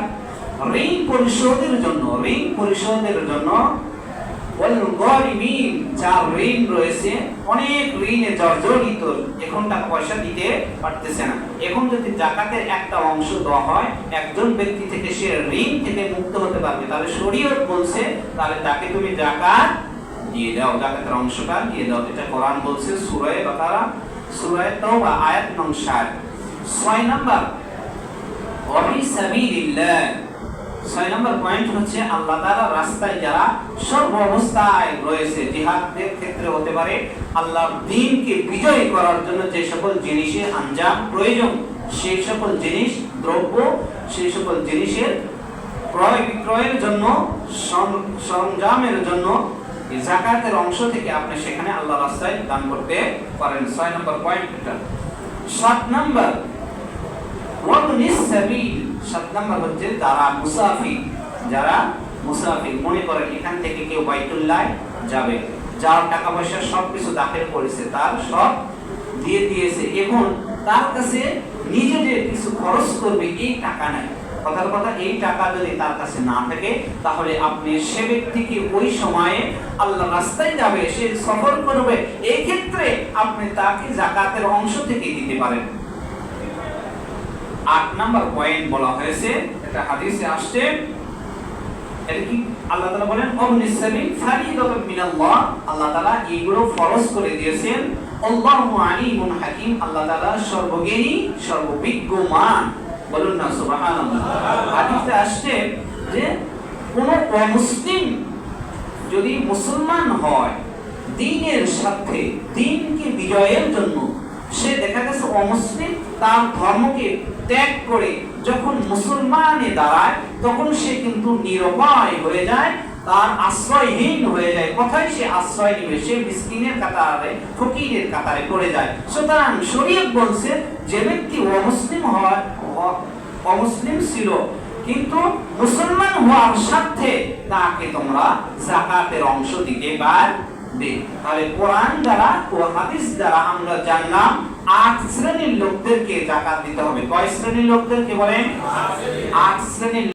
ঋণ পরিশোধের জন্য ওয়াল গারিমিন, যার ঋণ রয়েছে, অনেক ঋণে জর্জরিত, এখন টাকা পয়সা দিতে পারতেছে না। এখন যদি যাকাতের একটা অংশ দেওয়া হয় একজন ব্যক্তি থেকে, সে ঋণ থেকে মুক্ত হতে পারবে। তাহলে শরীয়ত বলছে তাহলে তাকে তুমি যাকাত দিয়ে দাও, যাকাতের অংশটা দিয়ে দাও। এটা কোরআন বলছে সূরা বাকারা সূরা তাওবা আয়াত নং 60। 6 নাম্বার, ওয়াফি সাবিলিল্লাহ, 6 নম্বর পয়েন্ট হচ্ছে আল্লাহ তাআলার রাস্তায় যারা সর্ব অবস্থায় রয়েছে, জিহাদের ক্ষেত্রে হতে পারে, আল্লাহর দ্বীনকে বিজয় করার জন্য যে সকল জিনিসের আঞ্জাম প্রয়োজন, সেই সকল জিনিস, দ্রব্য, সেই সকল জিনিসের ক্রয় বিক্রয়ের জন্য, সরঞ্জামের জন্য যাকাতের অংশ থেকে আপনি সেখানে আল্লাহর রাস্তায় দান করতে পারেন। 6 নম্বর পয়েন্ট এটা। 7 নম্বর, ওয়াবনিস সাবিল, 7 নম্বর হচ্ছে যারা মুসাফির, মনে করেন এখান থেকে কেউ বাইতুল্লাহ যাবে, যার টাকা পয়সা সবকিছু দাখিল করেছে, তার সব দিয়ে দিয়েছে, এখন তার কাছে নিজে যে কিছু খরচ করবে এই টাকা নাই। কথার কথা, এই টাকা যদি তার কাছে না থাকে তাহলে আপনি সে ব্যক্তিকে ওই সময়ে আল্লাহ রাস্তায় যাবে, সে সফর করবে, এই ক্ষেত্রে আপনি তাকে যাকাতের অংশ থেকে দিতে পারেন। 8 নাম্বার পয়েন্ট বলা হয়েছে, এটা হাদিসে আসছে, এটা কি আল্লাহ তাআলা বলেন ওয়াবনিস সাবিল ফারিদাতুম মিনাল্লাহ, আল্লাহ তাআলা এগুলো ফরজ করে দিয়েছেন। আল্লাহু আলিমুন হাকিম, আল্লাহ তাআলা সর্বজ্ঞানী, সর্ববিজ্ঞমান। বলুন না সুবহানাল্লাহ। হাদিসে আসছে যে কোন অমুসলিম যদি মুসলমান হয়, দ্বীনের সাথে দ্বীনকে বিজয়ের জন্য, সে দেখা গেছে অমুসলিম তার ধর্মকে ত্যাগ করে যখন মুসলমানে দাঁড়ায়, তখন সে কিন্তু নিরুপায় হয়ে যায়, তার আশ্রয়হীন হয়ে যায়। কোথায় সে আশ্রয় নেবে? সে মিসকিনের কাতারে, ফকিরের কাতারে পড়ে যায়। সুতরাং শরীয়ত বলছে যে ব্যক্তি অমুসলিম ছিল কিন্তু মুসলমান হওয়ার সাথে তাকে তোমরা যাকাতের অংশ দিতে পারবে। তাহলে কোরআন দ্বারা ও হাদিস দ্বারা আমরা জানলাম 8 শ্রেণীর লোকদেরকে যাকাত দিতে হবে। কয় শ্রেণীর লোকদেরকে বলেন? 8 শ্রেণীর